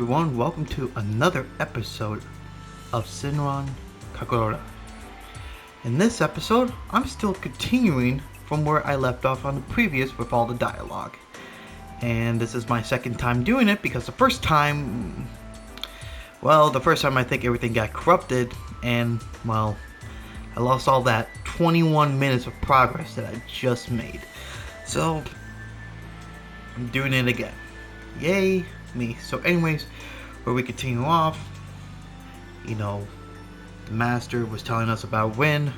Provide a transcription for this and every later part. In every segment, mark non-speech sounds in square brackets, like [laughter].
Everyone, welcome to another episode of SENRAN KAGURA. In this episode, I'm still continuing from where I left off on the previous with all the dialogue. And this is my second time doing it because the first time I think everything got corrupted and, well, I lost all that 21 minutes of progress that I just made. So, I'm doing it again. Yay me. So anyways, where we continue off, the master was telling us about Win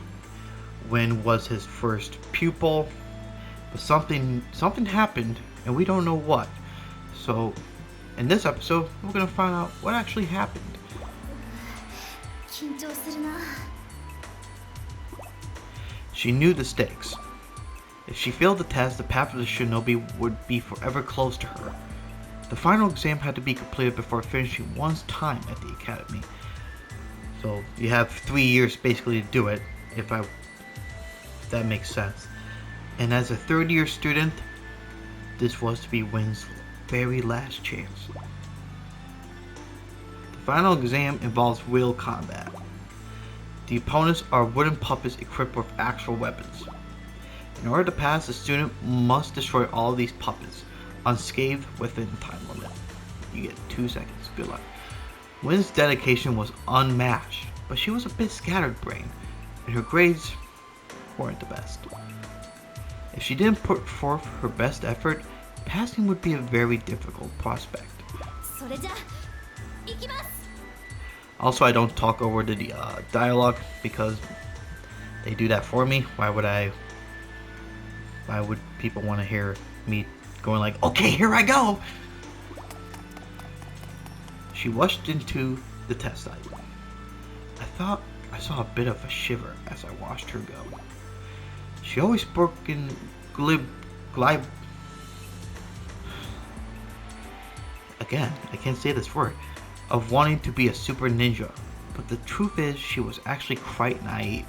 was his first pupil, but something happened and we don't know what. So in this episode we're gonna find out what actually happened. She knew the stakes. If she failed the test, the path of the shinobi would be forever closed to her. The final exam had to be completed before finishing one's time at the academy. So you have 3 years basically to do it, if that makes sense. And as a third-year student, this was to be Win's very last chance. The final exam involves real combat. The opponents are wooden puppets equipped with actual weapons. In order to pass, the student must destroy all of these puppets unscathed within the time limit. You get 2 seconds. Good luck. Win's dedication was unmatched, but she was a bit scatterbrained, and her grades weren't the best. If she didn't put forth her best effort, passing would be a very difficult prospect. Also, I don't talk over the dialogue because they do that for me. Why would people want to hear me going like, okay, here I go? She rushed into the test site. I thought I saw a bit of a shiver as I watched her go. She always spoke in again, I can't say this word, of wanting to be a super ninja, but the truth is she was actually quite naive,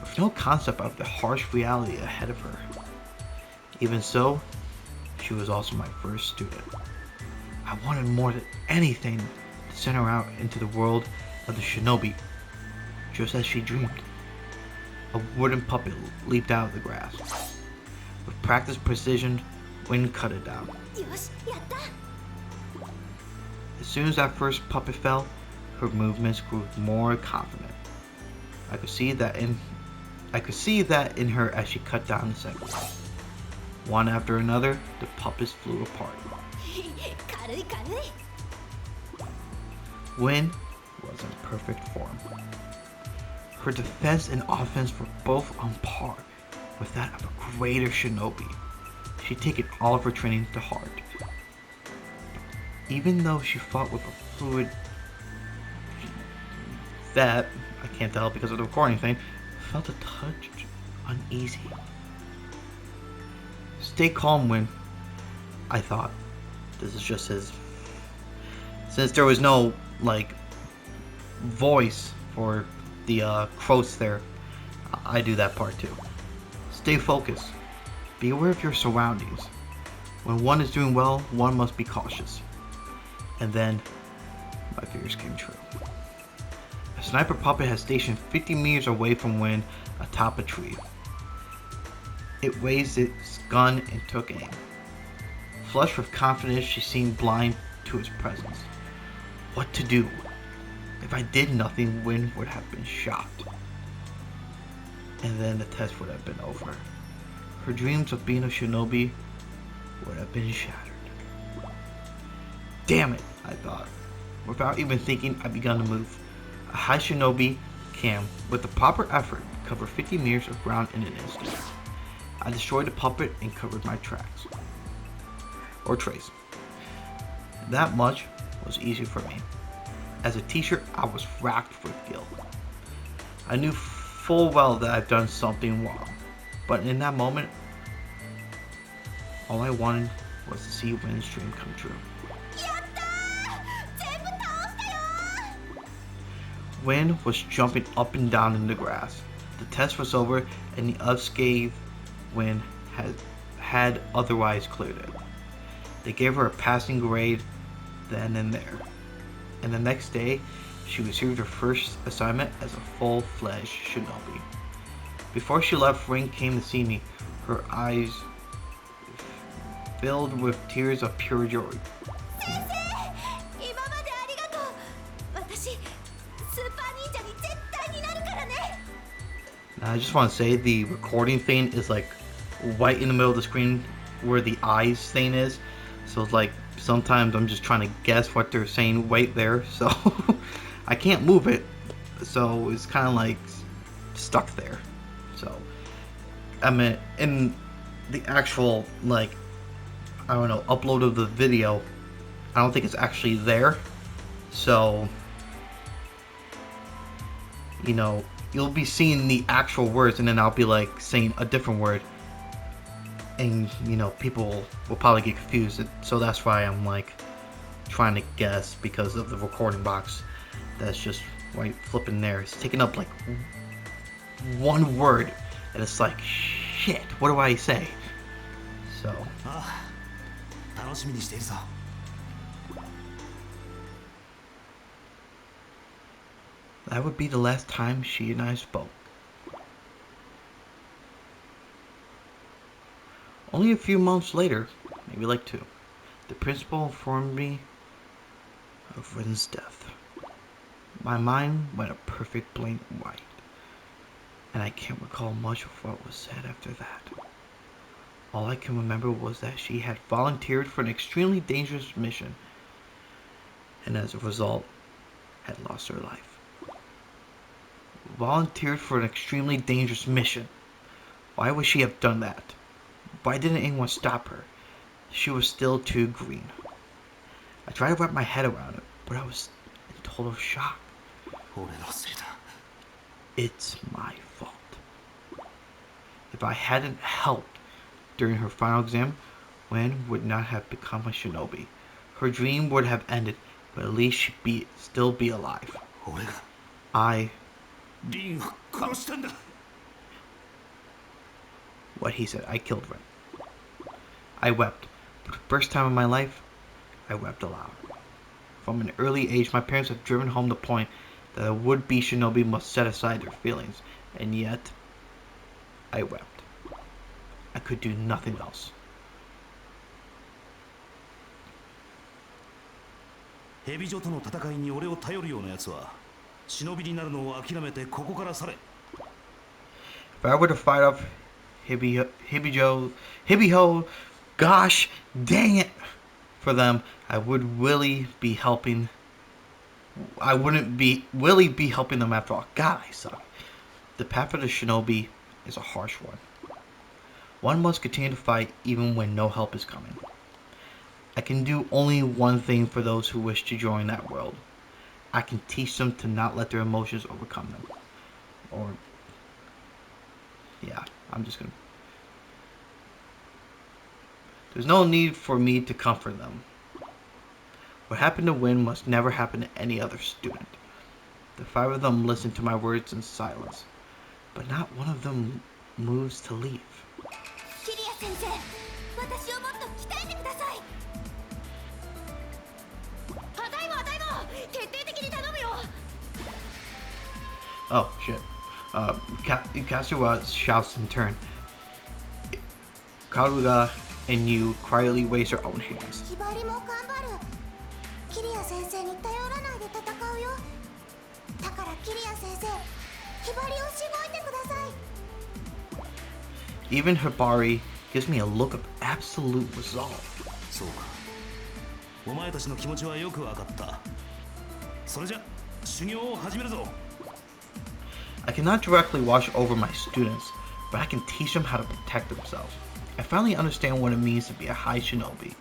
with no concept of the harsh reality ahead of her. Even so, she was also my first student. I wanted more than anything to send her out into the world of the shinobi, just as she dreamed. A wooden puppet leaped out of the grass. With practiced precision, Win cut it down. As soon as that first puppet fell, her movements grew more confident. I could see that in her as she cut down the second one. One after another, the puppets flew apart. Win was in perfect form. Her defense and offense were both on par with that of a greater shinobi. She'd taken all of her training to heart. Even though she fought with a fluid that, I can't tell because of the recording thing, felt a touch uneasy. Stay calm, Win, I thought. This is just his... Since there was no, voice for the quotes there, I do that part too. Stay focused. Be aware of your surroundings. When one is doing well, one must be cautious. And then, my fears came true. A sniper puppet had stationed 50 meters away from Win atop a tree. It raised its gun and took aim. Flushed with confidence, she seemed blind to its presence. What to do? If I did nothing, Win would have been shot. And then the test would have been over. Her dreams of being a shinobi would have been shattered. Damn it, I thought. Without even thinking, I began to move. A high shinobi can, with the proper effort, cover 50 meters of ground in an instant. I destroyed the puppet and covered my tracks. Or trace. That much was easy for me. As a teacher, I was racked with guilt. I knew full well that I'd done something wrong, but in that moment, all I wanted was to see Win's dream come true. Win was jumping up and down in the grass. The test was over and the unscathed Win had otherwise cleared it. They gave her a passing grade then and there. and the next day she received her first assignment as a full-fledged shinobi. Before she left, Ring came to see me, her eyes filled with tears of pure joy. Now, I just want to say the recording thing is like right in the middle of the screen where the eyes thing is. So it's like sometimes I'm just trying to guess what they're saying right there. So I can't move it. So it's kind of like stuck there. So I mean, in the actual like, I don't know, upload of the video, I don't think it's actually there. So, you know, you'll be seeing the actual words and then I'll be like saying a different word. And, you know, people will probably get confused. So that's why I'm like trying to guess because of the recording box that's just right flipping there. It's taking up like one word and it's like, shit, what do I say? So. That would be the last time she and I spoke. Only a few months later, maybe like 2, the principal informed me of Rin's death. My mind went a perfect blank white, and I can't recall much of what was said after that. All I can remember was that she had volunteered for an extremely dangerous mission, and as a result, had lost her life. Volunteered for an extremely dangerous mission. Why would she have done that? Why didn't anyone stop her? She was still too green. I tried to wrap my head around it, but I was in total shock. It's my fault. If I hadn't helped during her final exam, Wen would not have become a shinobi. Her dream would have ended, but at least she'd still be alive. What he said, I killed Ren. I wept. For the first time in my life, I wept aloud. From an early age, my parents have driven home the point that a would-be shinobi must set aside their feelings, and yet, I wept. I could do nothing else. If I were to fight off Hibiho, gosh dang it, for them, I would really be helping. I wouldn't really be helping them after all. God, I suck. The path of the shinobi is a harsh one. One must continue to fight even when no help is coming. I can do only one thing for those who wish to join that world. I can teach them to not let their emotions overcome them. Or, yeah, I'm just gonna. There's no need for me to comfort them. What happened to Win must never happen to any other student. The 5 of them listen to my words in silence, but not one of them moves to leave. Oh, shit. Kasuga shouts in turn. Karuga and you quietly raise your own hands. Even Hibari gives me a look of absolute resolve. I cannot directly watch over my students, but I can teach them how to protect themselves. I finally understand what it means to be a high shinobi.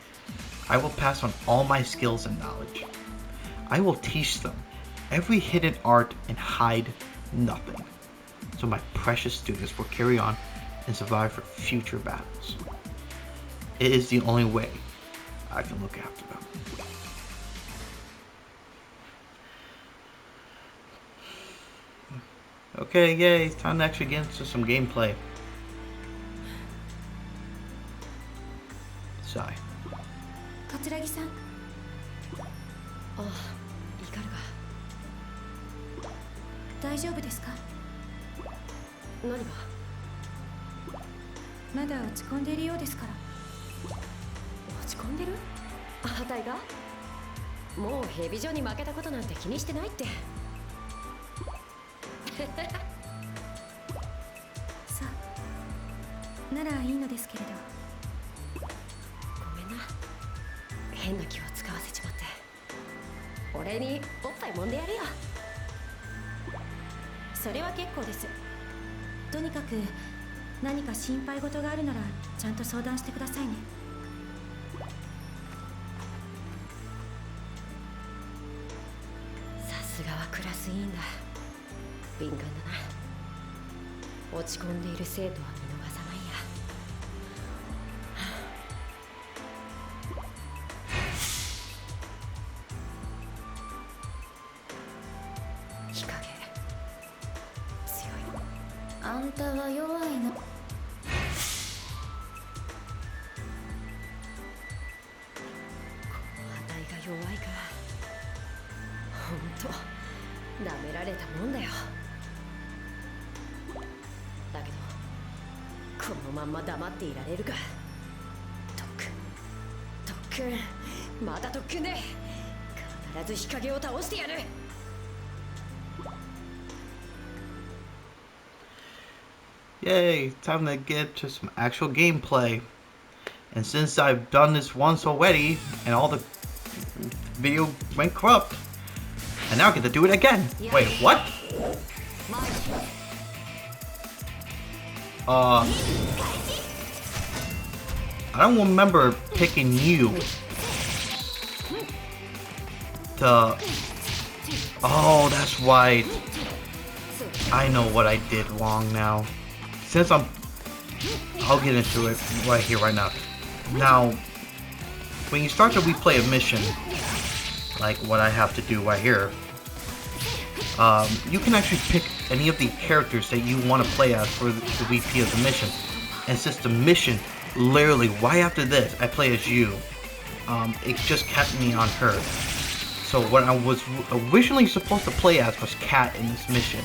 I will pass on all my skills and knowledge. I will teach them every hidden art and hide nothing, so my precious students will carry on and survive for future battles. It is the only way I can look after them. Okay, yay, it's time to actually get into some gameplay. Sigh. 桂木さん。ああ、い大丈夫ですか？何が？まだ落ち込んでいるようですから。落ち込んでる？あたいが？もうヘビ女に負けたことなんて気にしてないって。さあ、ならいいのですけれど。ごめんな、変な気を使わせちまって。俺におっぱい揉んでやるよ。それは結構です。とにかく何か心配事があるならちゃんと相談してくださいね。さすがはクラス委員だ。敏感だな。落ち込んでいる生徒は見逃さないや。日陰強い。あんたは弱いの。あたいが弱いか。ほんと舐められたもんだよ。だけどこのまんま黙っていられるか。特訓また特訓で必ず日陰を倒してやる。Yay, time to get to some actual gameplay. And since I've done this once already, and all the video went corrupt, and now I get to do it again. Wait, what? I don't remember picking you to... Oh, that's right. I know what I did wrong now. Since I'll get into it right here, right now. Now, when you start to replay a mission, like what I have to do right here, you can actually pick any of the characters that you want to play as for the repeat of the mission. And since the mission, literally right after this, I play as you, it just kept me on her. So what I was originally supposed to play as was Cat in this mission.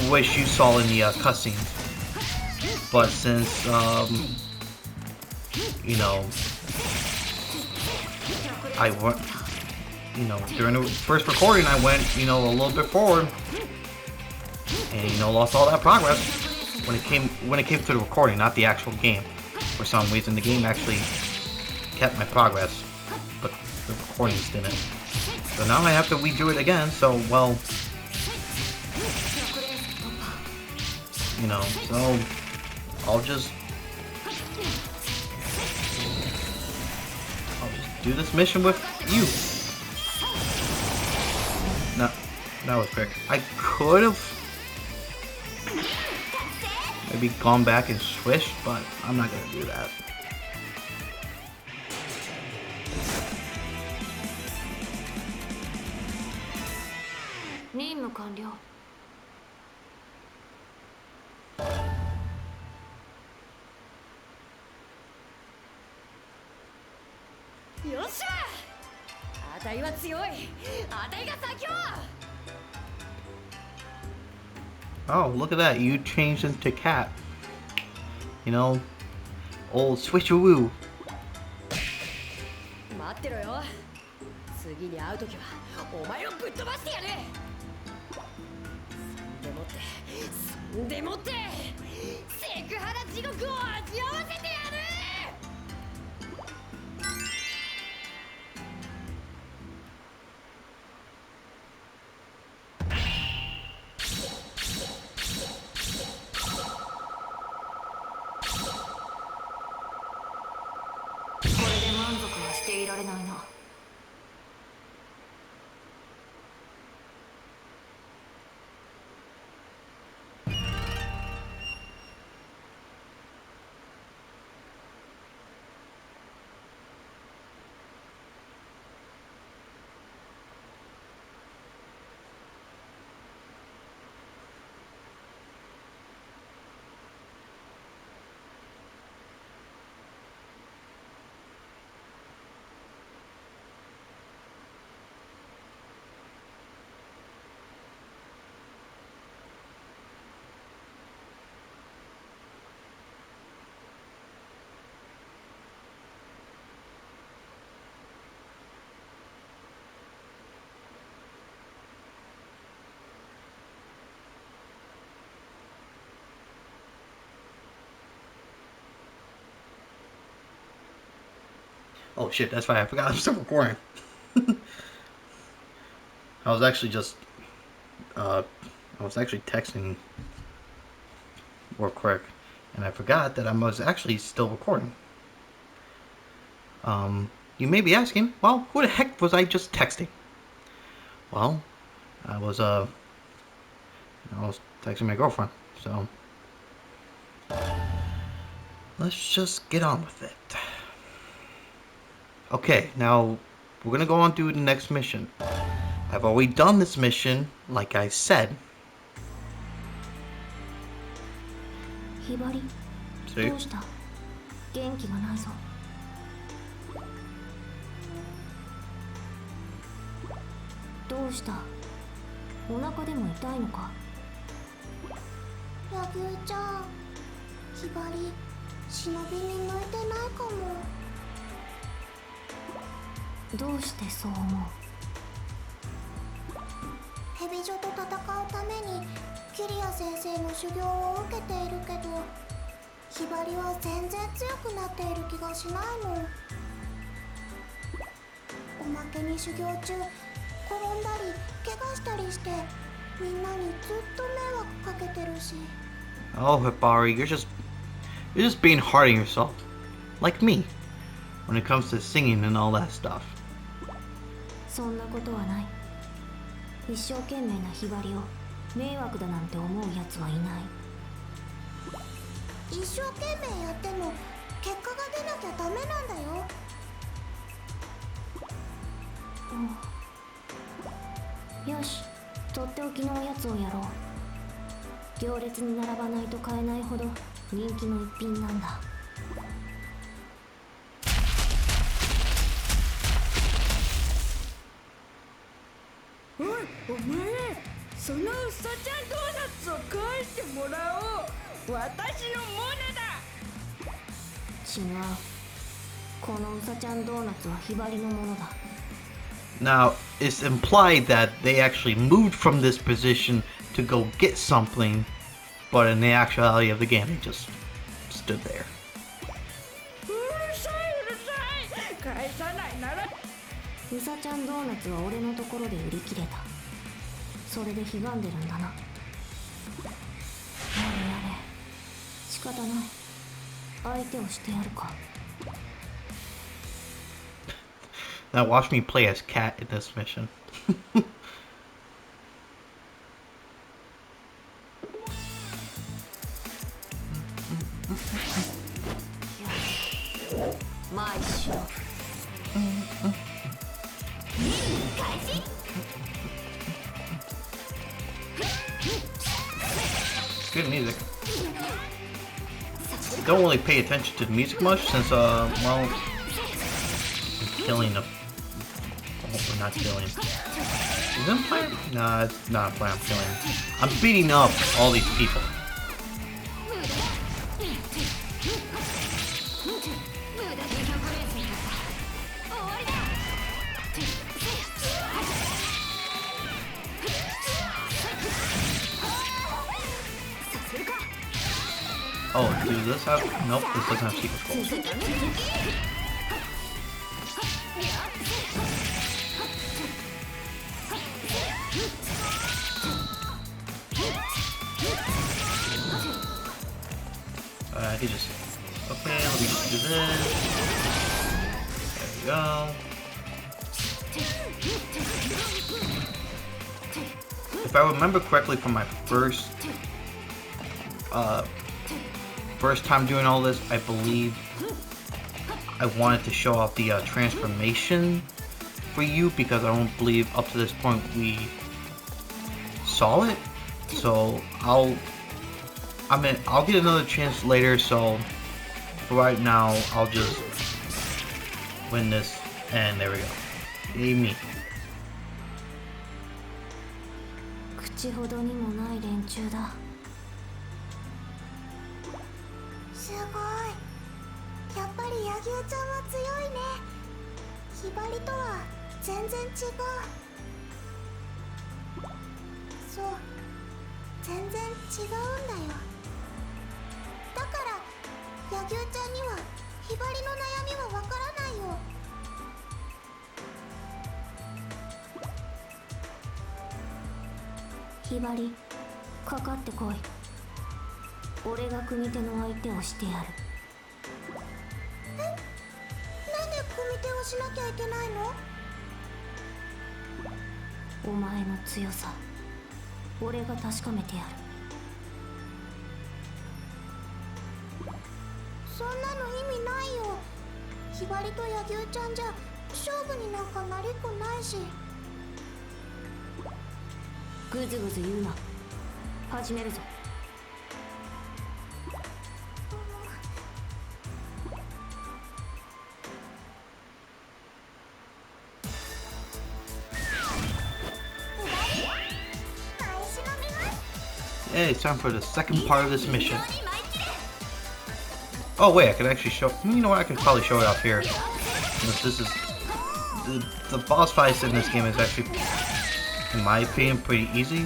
Which you saw in the cutscenes. But since, you know, I went, you know, during the first recording, I went, you know, a little bit forward, and you know, lost all that progress when it came to the recording, not the actual game. For some reason, the game actually kept my progress, but the recordings didn't. So now I have to redo it again. So well, you know, so I'll just do this mission with you. No, that was quick. I could have maybe gone back and switched, but I'm not gonna do that. Oh, look at that. You changed into Cat. You know, old switcheroo. 待ってろよ。次に会うときはお前をぶっ飛ばしてやる。そんでもってセクハラ地獄を味わわせてやる。これで満足はしていられないな。Oh shit, that's right. I forgot I'm still recording. I was actually texting real quick, and I forgot that I was actually still recording. You may be asking, well, who the heck was I just texting? Well, I was texting my girlfriend, so let's just get on with it. Okay, now we're gonna go on to the next mission. I've already done this mission, like I said. Hibari, See? どうした？元気がないぞ。どうした？お腹でも痛いのか？柳生ちゃん、ひばり、忍びに向いてないかも。どうしてそう思う？蛇女と戦うためにキリア先生の修行を受けているけど、ひばりは全然強くなっている気がしないの。おまけに修行中転んだり怪我したりしてみんなにずっと迷惑かけてるし。 Oh, Hibari, you're just being hard on yourself, like me, when it comes to singing and all that stuff. そんなことはない。一生懸命なひばりを迷惑だなんて思うやつはいない。一生懸命やっても結果が出なきゃダメなんだよ。よし、とっておきのおやつをやろう。行列に並ばないと買えないほど人気の一品なんだ。おい、お前、そのうさちゃんドーナツを返してもらおう。私のモネだ。違う。このうさちゃんドーナツはひばりのものだ。Now, it's implied that they actually moved from this position to go get something, but in the actuality of the game, they just stood there. うるさいうるさい。返さないなら。うさちゃんドーナツは俺のところで売り切れた。それでひがんでるんだな。やれやれ、仕方ない。相手をしてやるか。Now watch me play as Cat in this mission. 前しろ。Good music. Don't really pay attention to the music much since, well, I'm killing a... We're not killing. Is it playing? Nah, it's not playing. I'm killing. I'm beating up all these people. Oh, does this have... Nope, this doesn't have secret scrolls. I can just... Okay, let me just do this. There we go. If I remember correctly from my first time doing all this, I believe I wanted to show off the transformation for you because I don't believe up to this point we saw it. So I'll get another chance later. So for right now, I'll just win this, and there we go. Yay me. 口ほどにもない連中だ。すごい。やっぱり柳生ちゃんは強いね。ひばりとは全然違う。そう、全然違うんだよ。だから柳生ちゃんにはひばりの悩みはわからないよ。ひばり、かかってこい。俺が組手の相手をしてやる。なんで組手をしなきゃいけないの？お前の強さ、俺が確かめてやる。そんなの意味ないよ。ひばりと柳生ちゃんじゃ勝負になんかなりっこないし。ぐずぐず言うな。始めるぞ。Hey, it's time for the second part of this mission. Oh wait, I can actually show. You know what? I can probably show it off here. This is the boss fights in this game is actually, in my opinion, pretty easy,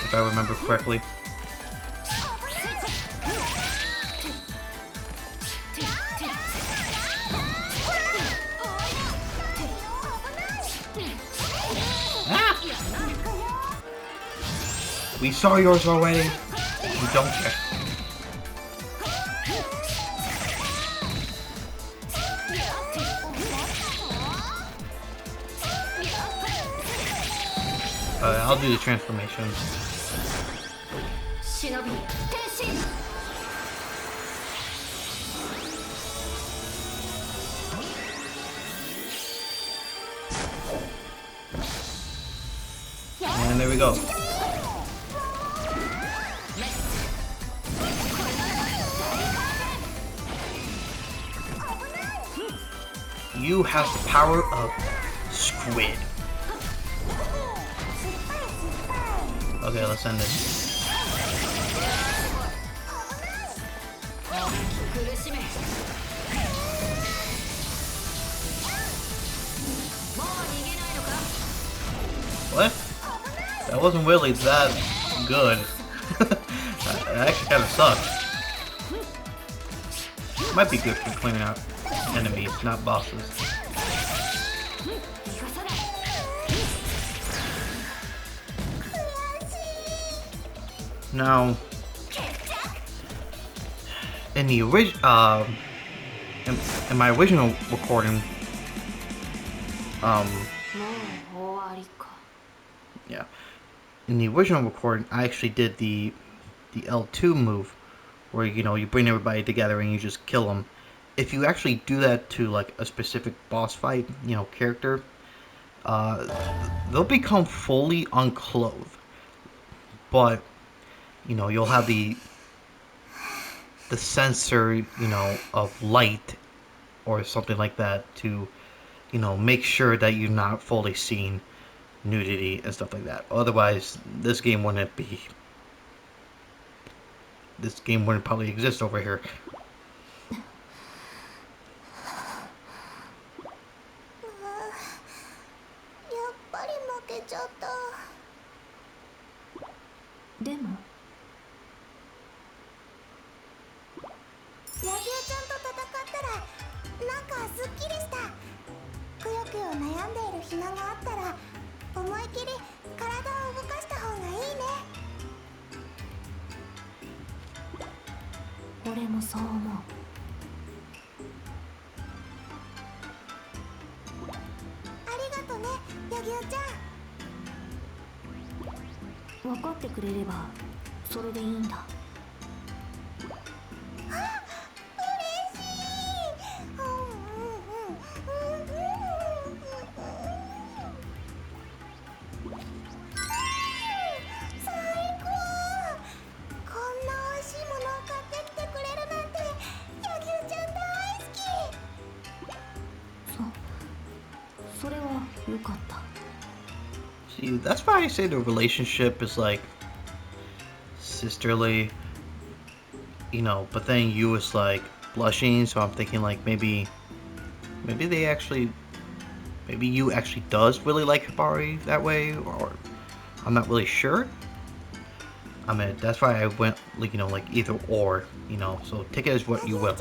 if I remember correctly. Ah! We saw yours already. We don't care. I'll do the transformation. And there we go. You have the power of squid. Okay, let's end this. What? That wasn't really that good. That actually kind of sucked. Might be good for cleaning out enemies, not bosses. Now, in the in my original recording, yeah, in the original recording, I actually did the L2 move, where you bring everybody together and you just kill them. If you actually do that to like a specific boss fight, character, they'll become fully unclothed, but you'll have the sensor, of light or something like that to, make sure that you're not fully seeing nudity and stuff like that. Otherwise, this game wouldn't probably exist over here. See, that's why I say the relationship is like sisterly, but then you was like blushing, so I'm thinking like maybe you actually does really like Hibari that way, or I'm not really sure. I mean, that's why I went like either or, so take it as what you will.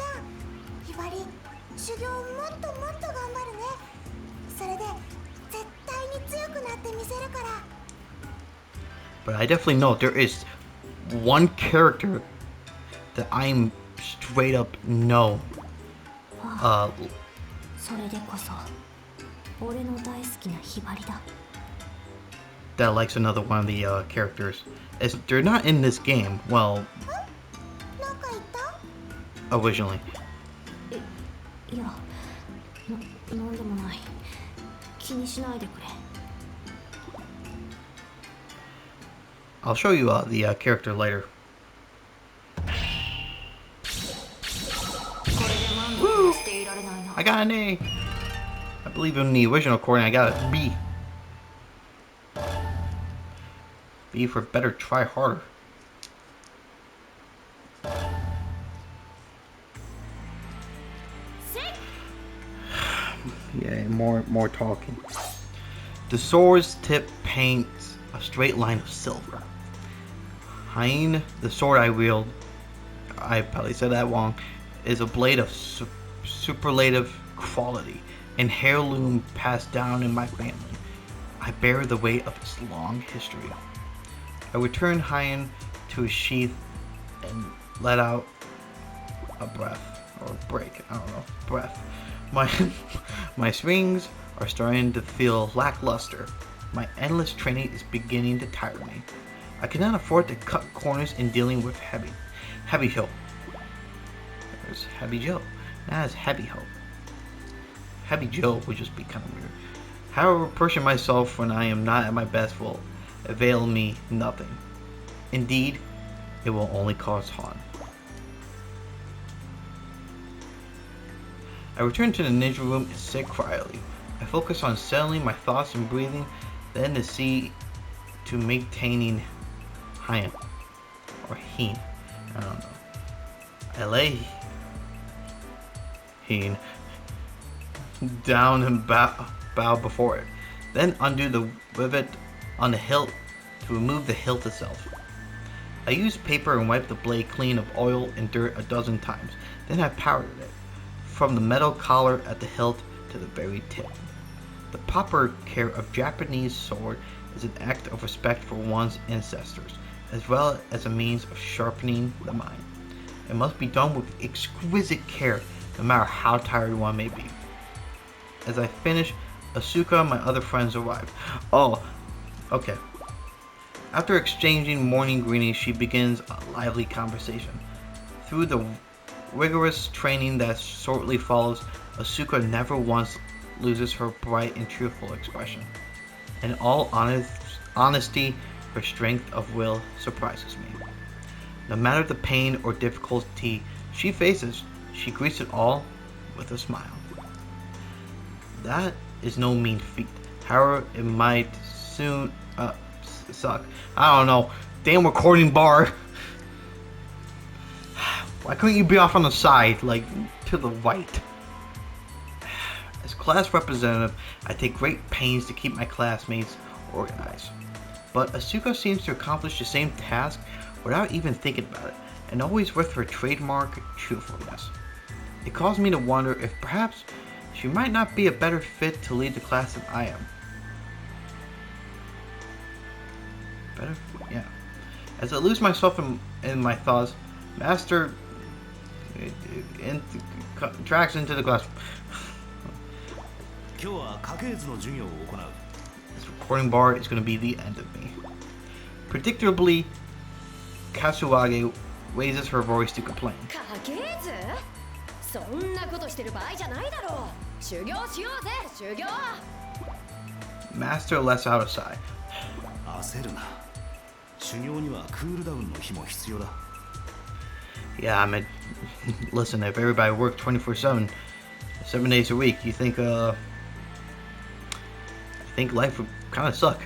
but I definitely know there is one character that I'm straight up no. それでこそ俺の大好きなひばりだ。 That likes another one of the characters. As they're not in this game. Well, なんか言った？ originally. いや、なんでもない。気にしないでくれ。 I'll show you the character later. これで満足していられないな。 I got an A. I believe in the original recording I got a B. B for better, try harder. Yeah, more talking. The sword's tip paints a straight line of silver. Hein, the sword I wield, I probably said that wrong, is a blade of superlative quality and heirloom passed down in my family. I bear the weight of its long history. I returned Hein to his sheath and let out a breath, or break, I don't know, breath. My swings are starting to feel lackluster. My endless training is beginning to tire me. I cannot afford to cut corners in dealing with Heavy Joe. There's Heavy Joe. Now it's Heavy Hope. Heavy Joe would just be kind of weird. However, pushing myself when I am not at my best will avail me nothing. Indeed, it will only cause harm. I return to the ninja room and sit quietly. I focus on settling my thoughts and breathing, then to see to maintaining Hein or Hein. I don't know. I lay Hein down and bow before it, then undo the rivet on the hilt to remove the hilt itself. I used paper and wiped the blade clean of oil and dirt a dozen times. Then I powdered it, from the metal collar at the hilt to the very tip. The proper care of Japanese sword is an act of respect for one's ancestors, as well as a means of sharpening the mind. It must be done with exquisite care, no matter how tired one may be. As I finish, Asuka and my other friends arrive. Oh, okay. After exchanging morning greetings, she begins a lively conversation. Through the rigorous training that shortly follows, Asuka never once loses her bright and truthful expression. In all honesty, her strength of will surprises me. No matter the pain or difficulty she faces, she greets it all with a smile. That is no mean feat. However, it might soon suck. I don't know. Damn recording bar. Why couldn't you be off on the side, like to the right? As class representative, I take great pains to keep my classmates organized. But Asuka seems to accomplish the same task without even thinking about it, and always with her trademark truthfulness. It caused me to wonder if perhaps she might not be a better fit to lead the class than I am. Better? Yeah. As I lose myself in my thoughts, Master tracks into the classroom. This recording bar is going to be the end of me. Predictably, Kasuage raises her voice to complain. Master lets out a sigh. Yeah, I mean, listen, if everybody worked 24/7, 7 days a week, you think, I think life would kind of suck.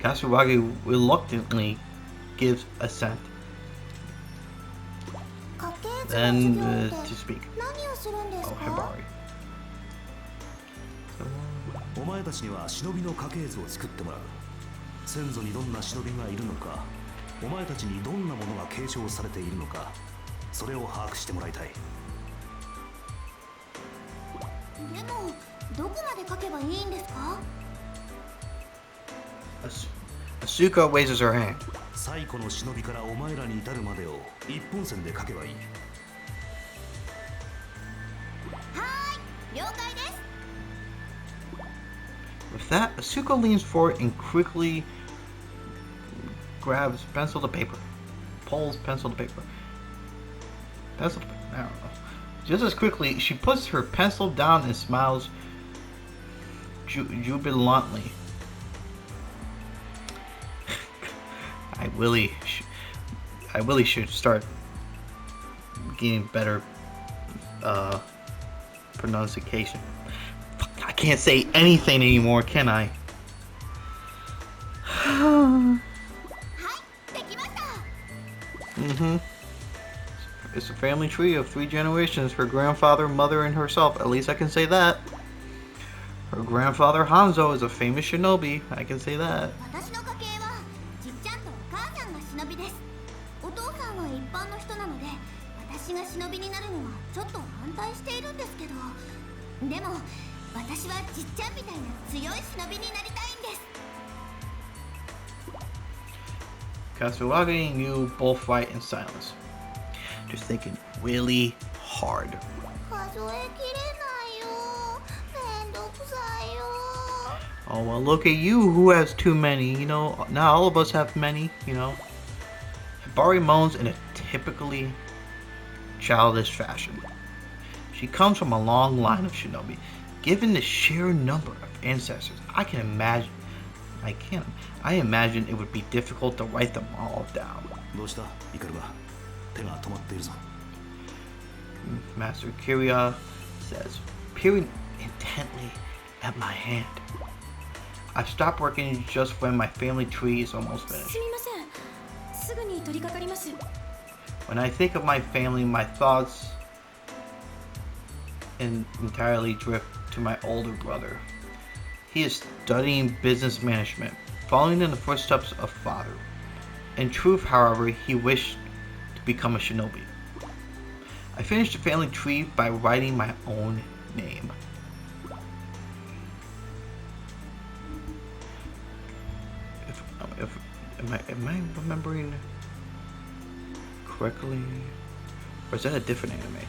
Kasuage reluctantly gives assent. Then to speak. Oh, Hibari. お前たちには忍びの家系図を作ってもらう。先祖にどんな忍びがいるのか、お前たちにどんなものが継承されているのか、それを把握してもらいたい。でもどこまで書けばいいんですか？ Asuka raises her hand. 最古の忍びからお前らに至るまでを一本線で書けばいい。了解です。 With that, Asuka leans forward and quickly grabs pencil to paper. Pulls pencil to paper. Pencil to paper. I don't know. Just as quickly, she puts her pencil down and smiles jubilantly. I really should start getting better pronunciation. I can't say anything anymore, can I? はい、できました。 It's a family tree of 3 generations. Her grandfather, mother, and herself. At least I can say that. Her grandfather Hanzo is a famous shinobi. I can say that. 私の家系はじっちゃんとお母さんが忍びです。お父さんは一般の人なので、私が忍びになるのはちょっと反対しているんですけど、でも私はじっちゃんみたいな強い忍びになりたいんです。 Katsuragi and you both fight in silence. Just thinking really hard. 数えきれないよ。めんどくさいよ。 Oh, well, look at you who has too many. You know, not all of us have many, you know. Hibari moans in a typically childish fashion. She comes from a long line of shinobi. Given the sheer number of ancestors, I imagine it would be difficult to write them all down. どうしたイカルが手が止まっているぞ。 Master Kiria says, peering intently at my hand. I stopped working just when my family tree is almost finished. すみません。すぐに取り掛かります。 When I think of my family, my thoughts entirely drift to my older brother. He is studying business management, following in the footsteps of father. In truth, however, he wished to become a shinobi. I finished the family tree by writing my own name. Am I remembering correctly? Or is that a different anime?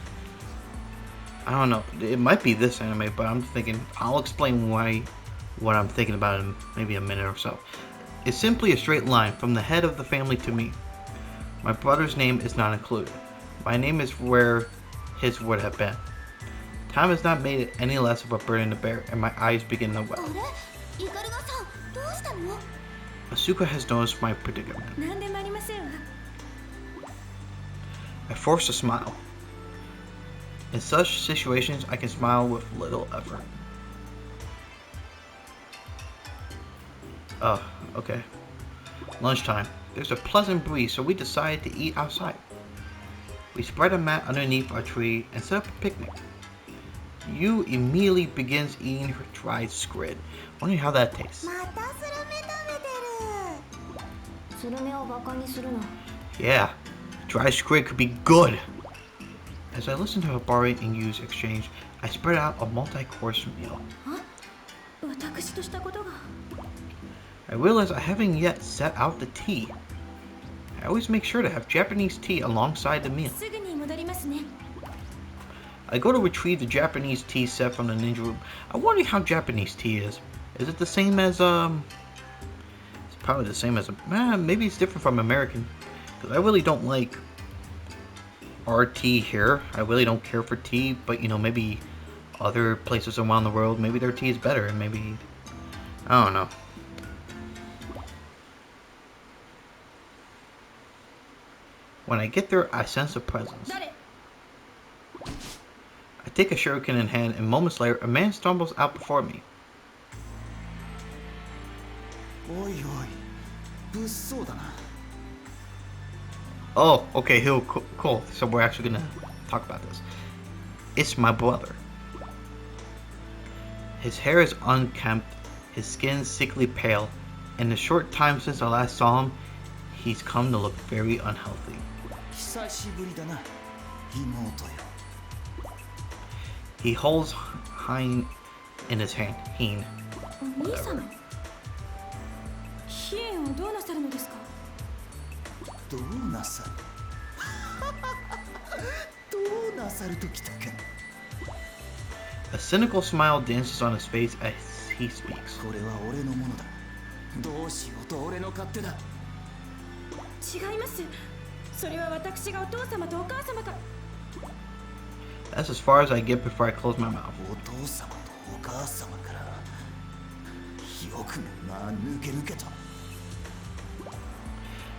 I don't know. It might be this anime, but I'm thinking I'll explain what I'm thinking about in maybe a minute or so. It's simply a straight line from the head of the family to me. My brother's name is not included. My name is where his would have been. Time has not made it any less of a burden to bear, and my eyes begin to wet. あれ、イカルガさん、どうしたの？ Asuka has noticed my predicament. なんでもありませんわ。 I force a smile. In such situations, I can smile with little effort. Okay. Lunchtime. There's a pleasant breeze, so we decided to eat outside. We spread a mat underneath our tree and set up a picnic. Yu immediately begins eating her dried squid. Wondering how that tastes. またスルメ食べてる。スルメをバカにするな。 Yeah, dried squid could be good. As I listen to Hibari and Yu's exchange, I spread out a multi-course meal. 私としたことが。 I realize I haven't yet set out the tea. I always make sure to have Japanese tea alongside the meal. すぐに戻りますね。 I go to retrieve the Japanese tea set from the ninja room. I wonder how Japanese tea is. Is it the same as, it's probably the same as, maybe it's different from American. Because I really don't like our tea here. I really don't care for tea, but you know, maybe other places around the world, maybe their tea is better, and maybe, I don't know. When I get there, I sense a presence. 誰？ I take a shuriken in hand, and moments later, a man stumbles out before me. おいおい、物騒だな。 Oh, okay, cool. So we're actually gonna talk about this. It's my brother. His hair is unkempt, his skin sickly pale. In the short time since I last saw him, he's come to look very unhealthy. 久しぶりだな、妹よ。 He holds Hein in his hand. Hein. お兄様。ヒエンをどうなさるのですか？どうなさるどうなさるときたか。 A cynical smile dances on his face as he speaks. これは俺のものだ。どうしようと俺の勝手だ。違います。それは私がお父様とお母様から。 That's as far as I get before I close my mouth. お父様とお母様から。よくもな、抜けた。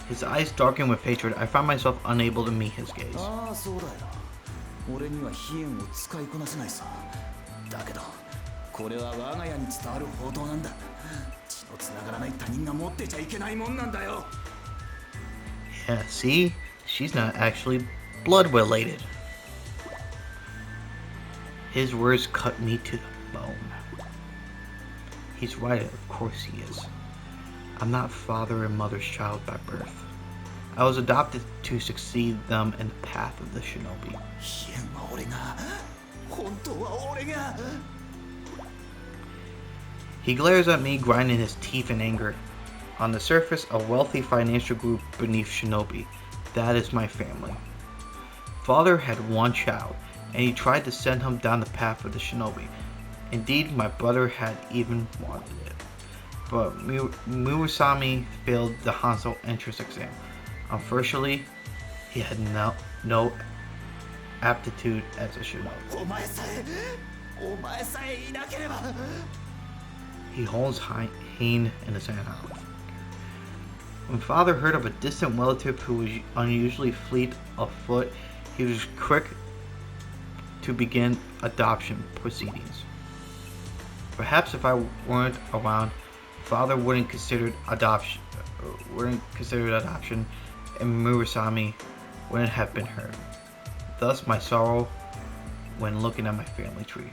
His eyes darken with hatred. I find myself unable to meet his gaze. ああ、そうだよな。俺には飛燕を使いこなせないさ。だけどこれは我が家に伝わる宝刀なんだ。血のつながらない他人が持ってちゃいけないもんなんだよ。 Yeah, see? She's not actually blood related. His words cut me to the bone. He's right, of course he is. I'm not father and mother's child by birth. I was adopted to succeed them in the path of the shinobi. 飛燕は俺が、本当は俺が。 He glares at me, grinding his teeth in anger. On the surface, a wealthy financial group beneath shinobi. That is my family. Father had one child, and he tried to send him down the path of the shinobi. Indeed, my brother had even wanted it. But Murasame failed the Hanzo entrance exam. Unfortunately, he had no aptitude as a shinobi. お前さえいなければ。 He holds Hein in his handhouse. When father heard of a distant relative who was unusually fleet of foot, he was quick to begin adoption proceedings. Perhaps if I weren't around, father wouldn't consider adoption, and Murasame wouldn't have been heard. Thus my sorrow when looking at my family tree.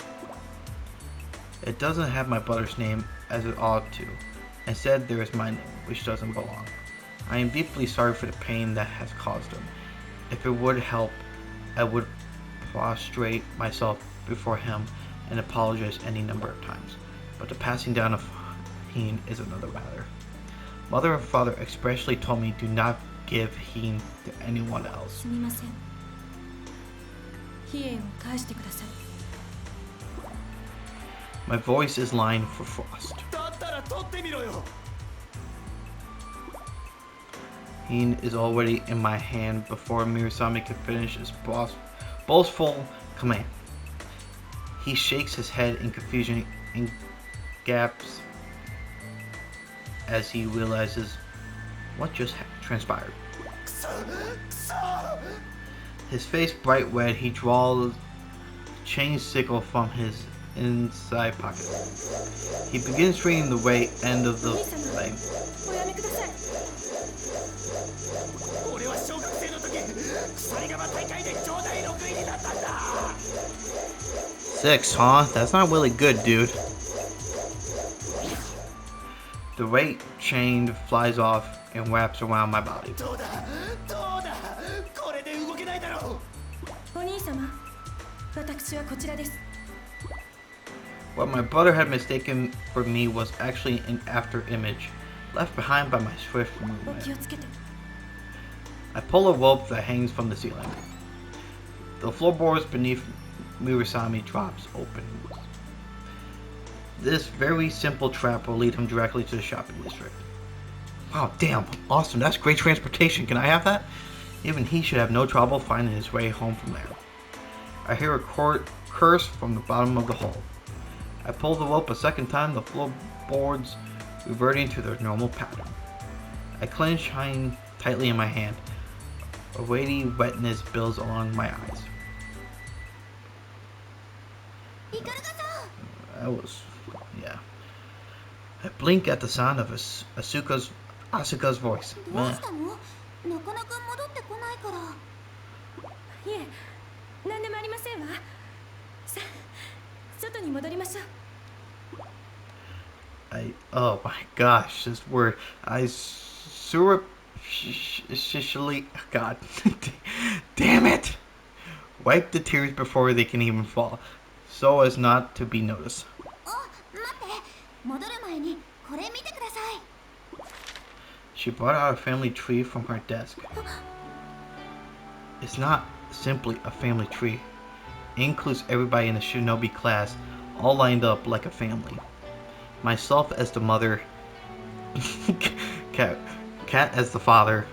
It doesn't have my brother's name as it ought to. Instead, there is my name, which doesn't belong. I am deeply sorry for the pain that has caused him. If it would help, I would prostrate myself before him and apologize any number of times. But the passing down of Hein is another matter. Mother and father expressly told me do not give Hein to anyone else. すみません。飛燕を返してください。 My voice is lined for frost. だったら取ってみろよ。 Hein is already in my hand before Murasame can finish his boastful command. He shakes his head in confusion and gaps as he realizes what just transpired. His face bright red, he draws a chain sickle from his inside pocket. He begins reading the right end of the leg. おやめください。俺は小学生の時、鎖釜大会で兄弟6位になったんだ。 6, huh? That's not really good, dude. The right chain flies off and wraps around my body. どうだこれで動けないだろう。お兄様、私はこちらです。 What my brother had mistaken for me was actually an after image, left behind by my swift お movement. 気をつけて。 I pull a rope that hangs from the ceiling. The floorboards beneath Murasame drops open. This very simple trap will lead him directly to the shopping district. Wow, damn, awesome, that's great transportation. Can I have that? Even he should have no trouble finding his way home from there. I hear a curse from the bottom of the hole. I pull the rope a second time, the floorboards reverting to their normal pattern. I clench Hein tightly in my hand. A weighty wetness builds along my eyes. That was, yeah. I blink at the sound of Asuka's voice. どうしたの？なかなか戻ってこないから。いえ、何でもありませんわ。さあ、外に戻りましょう。 Oh my gosh, this word. I surreptitiously, God, damn it! Wipe the tears before they can even fall, so as not to be noticed. お、待って。戻る前にこれ見てください。She brought out a family tree from her desk. It's not simply a family tree. It includes everybody in the shinobi class, all lined up like a family. Myself as the mother, Kat as the father,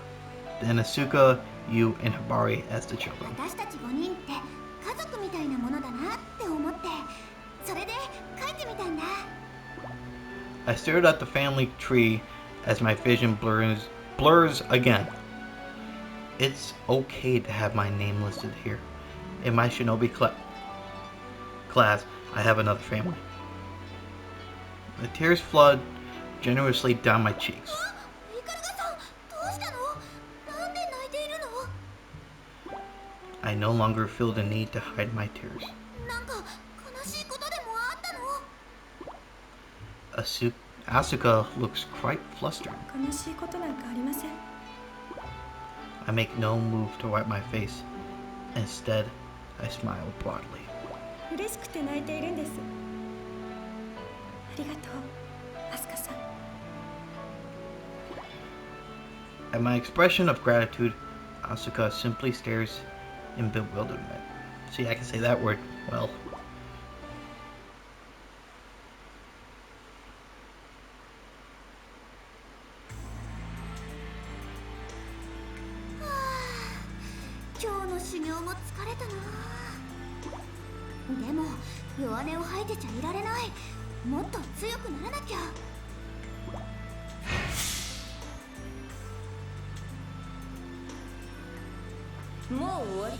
and Asuka, Yu, and Hibari as the children. 私たち5人って家族みたいなものだなって思って、それで書いてみたんだ。I stared at the family tree as my vision blurs again. It's okay to have my name listed here. In my shinobi class, I have another family. The tears flood generously down my cheeks. イカルガさん、どうしたの？なんで泣いているの？ I no longer feel the need to hide my tears. なんか悲しいことでもあったの？ Asuka looks quite flustered. 悲しいことなんかありません。 I make no move to wipe my face. Instead, I smile broadly. 嬉しくて泣いているんです。ありがとう、アスカさん。 At my expression of gratitude, Asuka simply stares in bewilderment. See, I can say that word well. [sighs] 今日の修行も疲れたな。でも弱音を吐いてちゃいられない。もっと強くならなきゃ。もう終わり。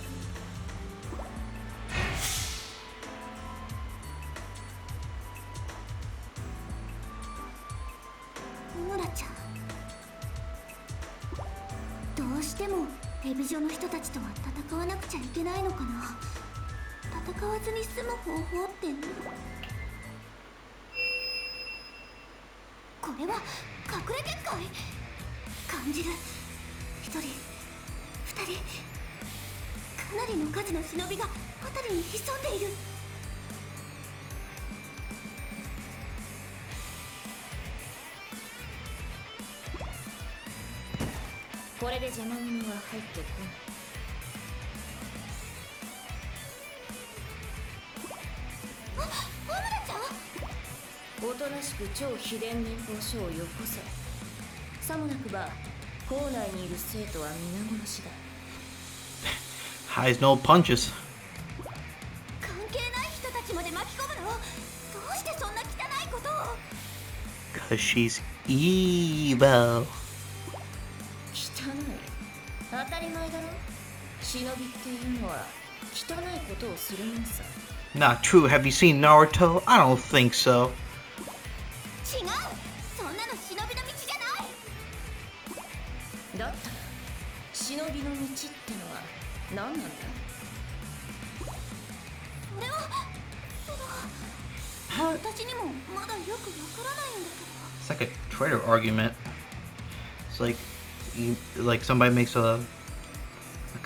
ムラちゃん、どうしてもレビジョの人たちとは戦わなくちゃいけないのかな。戦わずに済む方法ってこれは隠れ結界。感じる。一人、二人、かなりの数の忍びが辺りに潜んでいる。これで邪魔者は入ってこない。おとなしく超秘伝民法書をよこせ。さもなくば校内にいる生徒は皆殺しだ。Highs no punches. 関係ない人たちまで巻き込むの？どうしてそんな汚いことを？ Cause she's evil. 汚い？当たり前だろ。忍びっていうのは汚いことをするもんさ。 Not true. Have you seen Naruto? I don't think so. 違う。そんなの忍びの道じゃない。だったら忍びの道ってのは何なんだ？それは私にもまだよくわからないんだけど。 It's like a traitor argument. It's like somebody makes a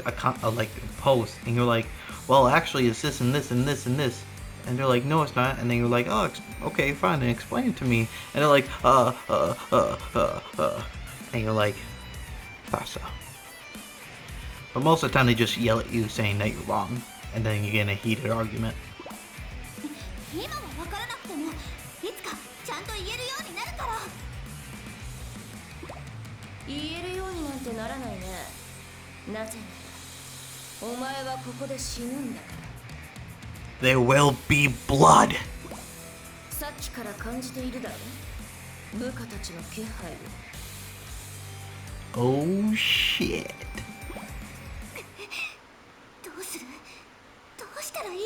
like post and you're like, well, actually it's this and this and this and this, and they're like, no, it's not, and then you're like, oh, okay, fine, then explain it to me, and they're like, and you're like, pasa. But most of the time they just yell at you saying that you're wrong, and then you get in a heated argument. 今はわからなくてもいつかちゃんと言えるようになるから。言えるようになんてならないね。なぜならお前はここで死ぬんだから。 There will be blood. さっきから感じているだろう、部下たちの気配を。 Oh shit. どうする？どうしたらいいの？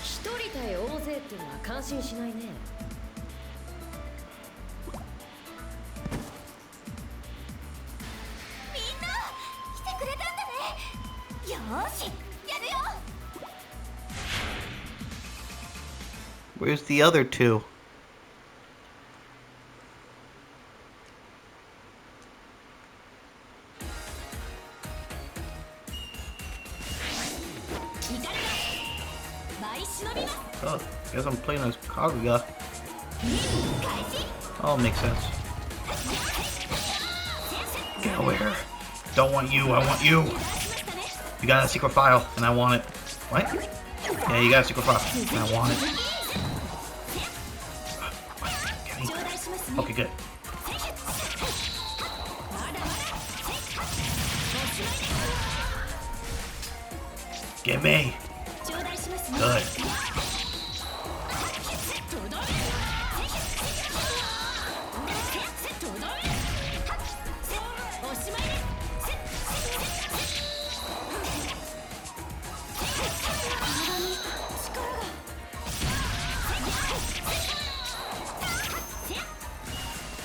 一人対大勢ってのは感心しないね。みんな来てくれたんだね。よーし、やるよ。 Where's the other two? Oh, guess I'm playing as Kaguya. Oh, makes sense. Get over here. Don't want you, I want you. You got a secret file, and I want it. What? Yeah, you got a secret file, and I want it. Okay, good. Get me. Good.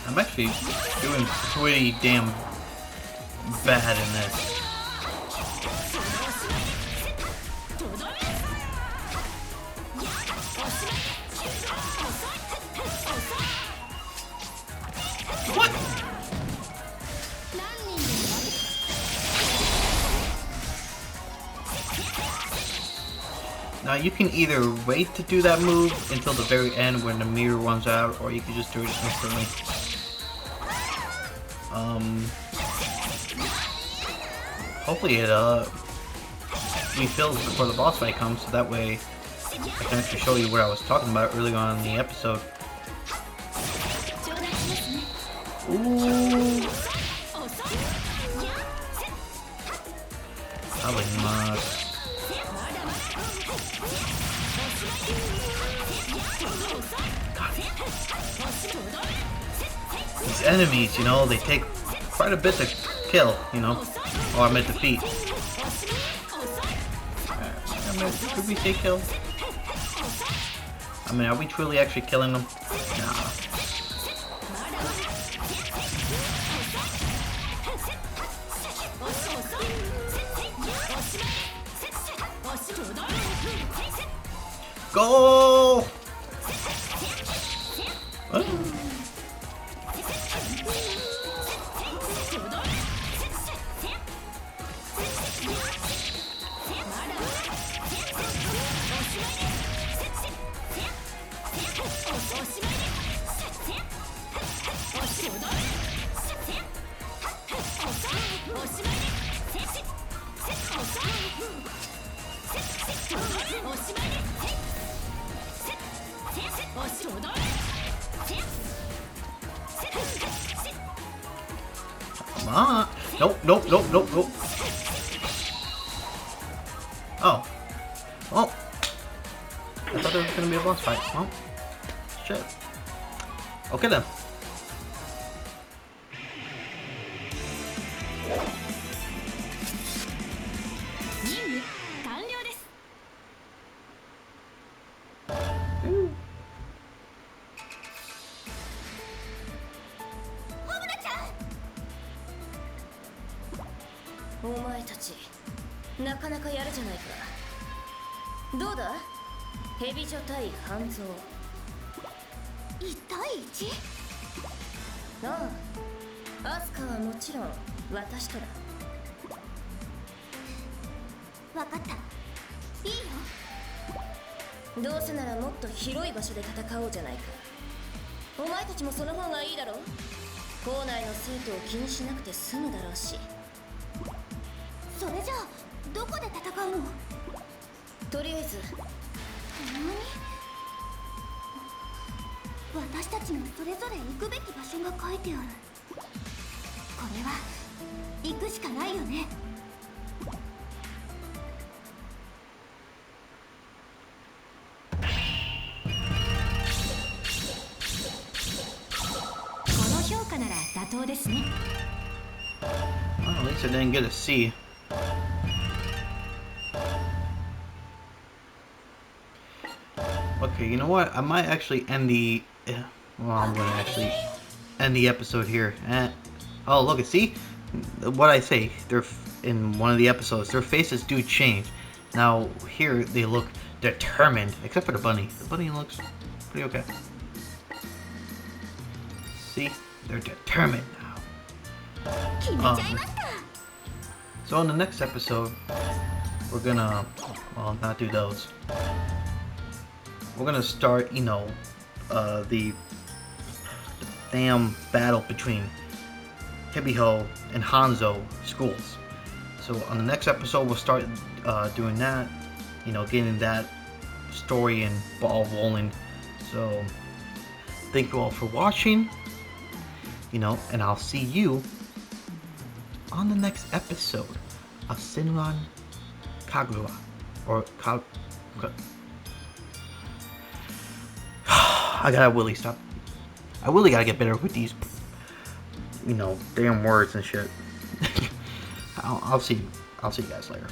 I'm actually doing pretty damn bad in this. What? Now you can either wait to do that move until the very end when the meter runs out, or you can just do it instantly. Hopefully it refills before the boss fight comes, so that way I can actually show you what I was talking about earlier on in the episode. Ooh. Probably not. These enemies, you know, they take quite a bit to kill, you know. Oh, I meant defeat. Could we say kill? I mean, are we truly actually killing them? Nah. Go! What? Come on. Nope, nope, nope, nope, nope. Oh. Oh. I thought there was gonna be a boss fight. Well, shit. Okay then.どうせならもっと広い場所で戦おうじゃないか。お前たちもその方がいいだろう。校内の生徒を気にしなくて済むだろうし。それじゃあどこで戦うの？とりあえず私たちのそれぞれ行くべき場所が書いてある。これは行くしかないよね。妥当ですね。 Well, at least I didn't get a C. Okay, you know what? I might actually end the... well, I'm going to actually end the episode here. Oh, look, see? What I say, they're in one of the episodes, their faces do change. Now, here, they look determined. Except for the bunny. The bunny looks pretty okay. See? They're determined now. So in the next episode, we're gonna, well, not do those. We're gonna start, you know, the damn battle between Hibiho and Hanzo schools. So on the next episode, we'll start doing that, you know, getting that story and ball rolling. So thank you all for watching, you know, and I'll see you on the next episode of SENRAN KAGURA, or I gotta really stop. I really gotta get better with these, you know, damn words and shit. I'll see you guys later.